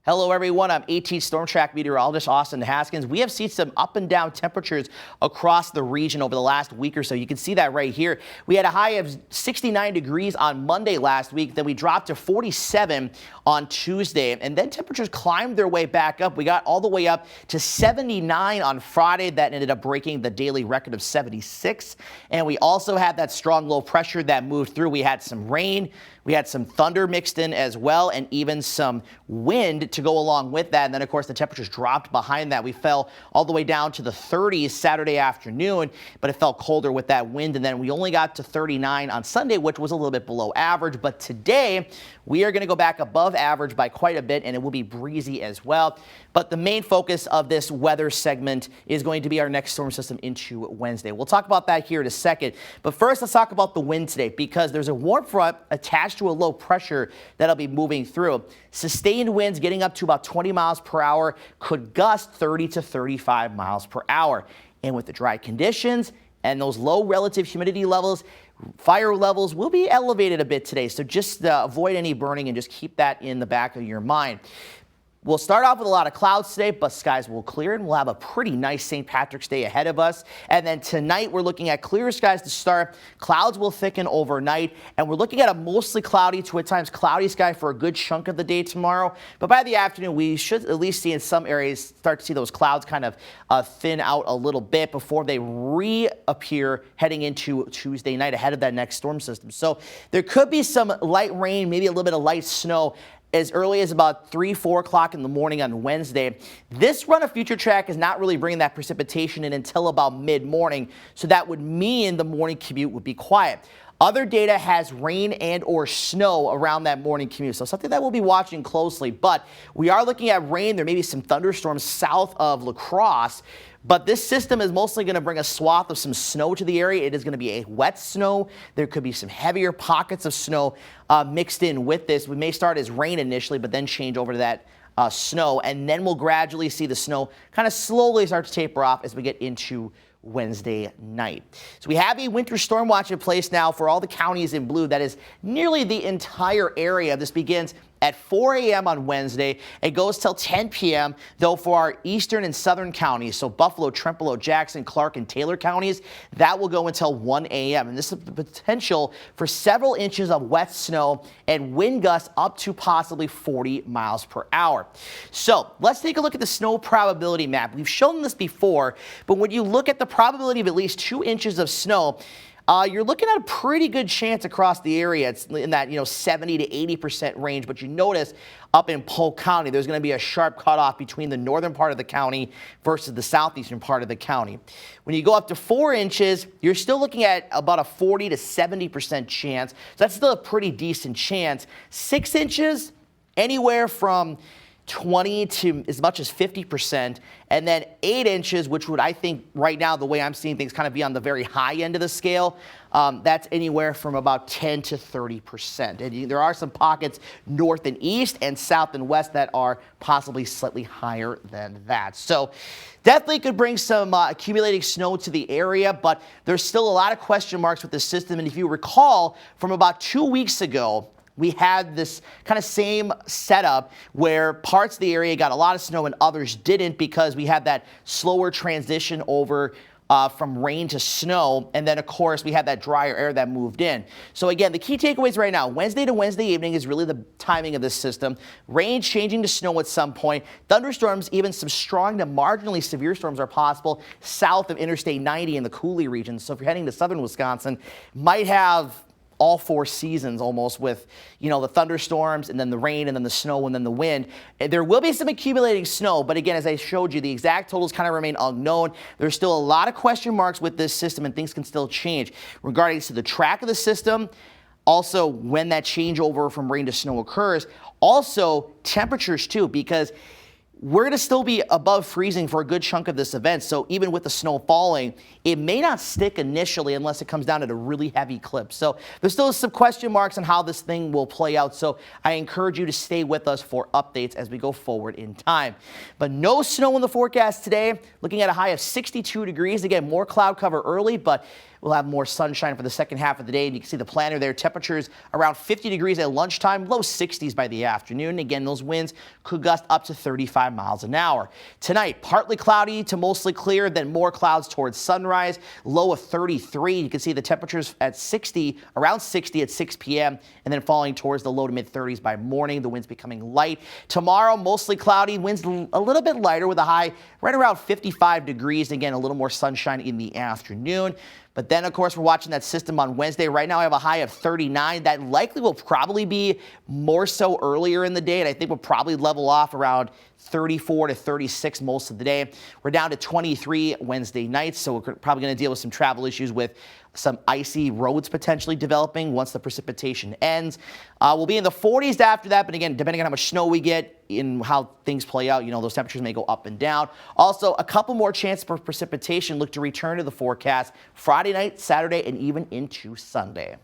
Hello, everyone. I'm AT Storm Track meteorologist Austin Haskins. We have seen some up and down temperatures across the region over the last week or so. You can see that right here. We had a high of 69 degrees on Monday last week. Then we dropped to 47 on Tuesday. And then temperatures climbed their way back up. We got all the way up to 79 on Friday. That ended up breaking the daily record of 76. And we also had that strong low pressure that moved through. We had some rain. We had some thunder mixed in as well, and even some wind to go along with that. And then, of course, the temperatures dropped behind that. We fell all the way down to the 30s Saturday afternoon, but it felt colder with that wind. And then we only got to 39 on Sunday, which was a little bit below average. But today, we are going to go back above average by quite a bit, and it will be breezy as well. But the main focus of this weather segment is going to be our next storm system into Wednesday. We'll talk about that here in a second. But first, let's talk about the wind today, because there's a warm front attached to a low pressure that'll be moving through. Sustained winds getting up to about 20 miles per hour, could gust 30 to 35 miles per hour. And with the dry conditions and those low relative humidity levels, fire levels will be elevated a bit today. So just avoid any burning and just keep that in the back of your mind. We'll start off with a lot of clouds today, but skies will clear and we'll have a pretty nice St. Patrick's Day ahead of us. And then tonight we're looking at clearer skies to start. Clouds will thicken overnight, and we're looking at a mostly cloudy to at times cloudy sky for a good chunk of the day tomorrow. But by the afternoon, we should at least see in some areas start to see those clouds kind of thin out a little bit before they reappear heading into Tuesday night ahead of that next storm system. So there could be some light rain, maybe a little bit of light snow as early as about 3-4 o'clock in the morning on Wednesday. This run of future track is not really bringing that precipitation in until about mid-morning, so that would mean the morning commute would be quiet. Other data has rain and or snow around that morning commute, so something that we'll be watching closely. But we are looking at rain. There may be some thunderstorms south of La Crosse, but this system is mostly going to bring a swath of some snow to the area. It is going to be a wet snow. There could be some heavier pockets of snow mixed in with this. We may start as rain initially, but then change over to that snow, and then we'll gradually see the snow kind of slowly start to taper off as we get into Wednesday night. So we have a winter storm watch in place now for all the counties in blue. That is nearly the entire area. This begins at 4 a.m. on Wednesday. It goes till 10 p.m. though for our eastern and southern counties, so Buffalo, Trempealeau, Jackson, Clark, and Taylor counties, that will go until 1 a.m. And this is the potential for several inches of wet snow and wind gusts up to possibly 40 miles per hour. So let's take a look at the snow probability map. We've shown this before, but when you look at the probability of at least 2 inches of snow, you're looking at a pretty good chance across the area. It's in that 70 to 80% range. But you notice up in Polk County, there's going to be a sharp cutoff between the northern part of the county versus the southeastern part of the county. When you go up to 4 inches, you're still looking at about a 40 to 70% chance. So that's still a pretty decent chance. 6 inches, anywhere from 20 to as much as 50%, and then 8 inches, which would, I think, right now, the way I'm seeing things, kind of be on the very high end of the scale. That's anywhere from about 10 to 30%. And there are some pockets north and east and south and west that are possibly slightly higher than that. So definitely could bring some accumulating snow to the area, but there's still a lot of question marks with the system. And if you recall, from about 2 weeks ago, we had this kind of same setup where parts of the area got a lot of snow and others didn't, because we had that slower transition over from rain to snow. And then, of course, we had that drier air that moved in. So again, the key takeaways right now, Wednesday to Wednesday evening is really the timing of this system. Rain changing to snow at some point. Thunderstorms, even some strong to marginally severe storms are possible south of Interstate 90 in the Coulee region. So if you're heading to southern Wisconsin, might have all 4 seasons almost, with the thunderstorms and then the rain and then the snow and then the wind. There will be some accumulating snow, but again, as I showed you, the exact totals kind of remain unknown. There's still a lot of question marks with this system, and things can still change regarding to the track of the system. Also, when that changeover from rain to snow occurs, also temperatures too, because we're going to still be above freezing for a good chunk of this event. So even with the snow falling, it may not stick initially unless it comes down at a really heavy clip. So there's still some question marks on how this thing will play out. So I encourage you to stay with us for updates as we go forward in time. But no snow in the forecast today. Looking at a high of 62 degrees. Again, more cloud cover early, but we'll have more sunshine for the second half of the day. And you can see the planner there. Temperatures around 50 degrees at lunchtime, low 60s by the afternoon. Again, those winds could gust up to 35 miles an hour. Tonight, partly cloudy to mostly clear, then more clouds towards sunrise, low of 33. You can see the temperatures at 60, around 60 at 6 p.m., and then falling towards the low to mid 30s by morning. The winds becoming light. Tomorrow, mostly cloudy, winds a little bit lighter with a high right around 55 degrees. Again, a little more sunshine in the afternoon. But then, of course, we're watching that system on Wednesday. Right now, I have a high of 39. That likely will probably be more so earlier in the day, and I think we'll probably level off around 34 to 36 most of the day. We're down to 23 Wednesday nights, so we're probably going to deal with some travel issues with some icy roads potentially developing once the precipitation ends. We'll be in the 40s after that, but again, depending on how much snow we get and how things play out, those temperatures may go up and down. Also, a couple more chances for precipitation look to return to the forecast Friday night, Saturday, and even into Sunday.